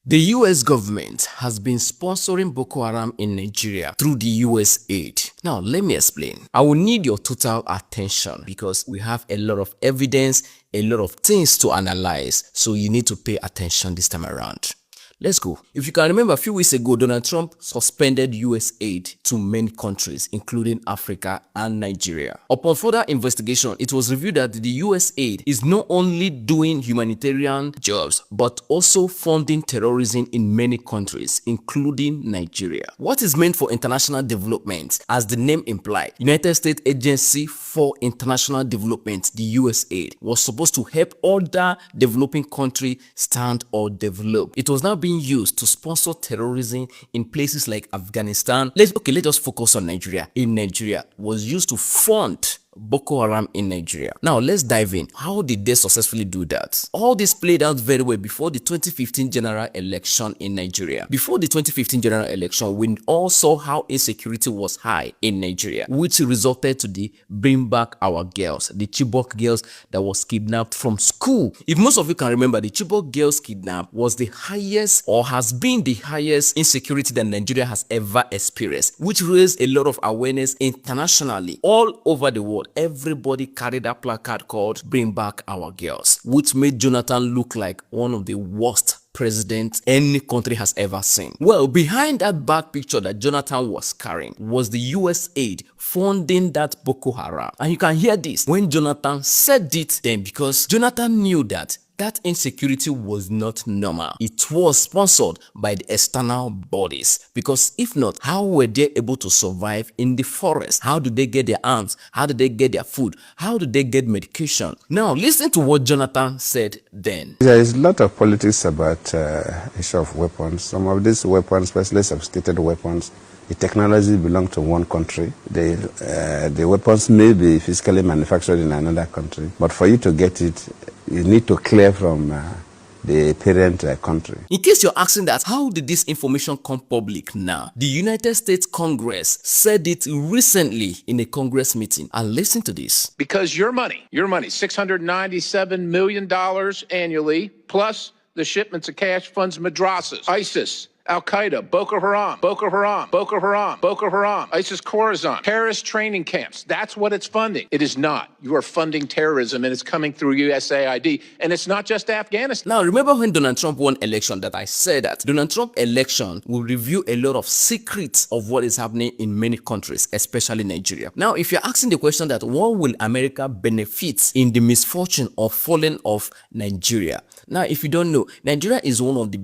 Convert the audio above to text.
The US government has been sponsoring Boko Haram in Nigeria through the US aid. Now, let me explain. I will need your total attention because we have a lot of evidence, a lot of things to analyze, so you need to pay attention this time around. Let's go. If you can remember, a few weeks ago, Donald Trump suspended US aid to many countries, including Africa and Nigeria. Upon further investigation, it was revealed that the US aid is not only doing humanitarian jobs, but also funding terrorism in many countries, including Nigeria. What is meant for international development, as the name implied, United States Agency for International Development, the USAID, was supposed to help other developing countries stand or develop. It was now being used to sponsor terrorism in places like Afghanistan. Let's just focus on Nigeria. In Nigeria, was used to fund Boko Haram in Nigeria. Now let's dive in. How did they successfully do that? All this played out very well before the 2015 general election in Nigeria. Before the 2015 general election, we all saw how insecurity was high in Nigeria, which resulted to the Bring Back Our Girls, the Chibok girls that was kidnapped from school. If most of you can remember, the Chibok girls kidnapped was the highest, or has been the highest, insecurity that Nigeria has ever experienced, which raised a lot of awareness internationally, all over the world. Everybody carried a placard called Bring Back Our Girls, which made Jonathan look like one of the worst presidents any country has ever seen. Well, behind that bad picture that Jonathan was carrying was the US aid funding that Boko Haram. And you can hear this when Jonathan said it then, because Jonathan knew that insecurity was not normal. It was sponsored by the external bodies, because if not, how were they able to survive in the forest? How do they get their arms? How do they get their food? How do they get medication? Now listen to what Jonathan said then. There is a lot of politics about issue of weapons. Some of these weapons, especially sophisticated weapons, the technology belongs to one country. The weapons may be physically manufactured in another country, but for you to get it, you need to clear from the parent country. In case you're asking that, how did this information come public now? The United States Congress said it recently in a Congress meeting. And listen to this. Because your money, $697 million annually, plus the shipments of cash funds madrasas, ISIS, Al-Qaeda, Boko Haram, Boko Haram, Boko Haram, Boko Haram, ISIS Khorasan, terrorist training camps. That's what it's funding. It is not. You are funding terrorism, and it's coming through USAID. And it's not just Afghanistan. Now, remember when Donald Trump won election that I said that Donald Trump election will reveal a lot of secrets of what is happening in many countries, especially Nigeria. Now, if you're asking the question that what will America benefit in the misfortune or falling of Nigeria? Now, if you don't know, Nigeria is one of the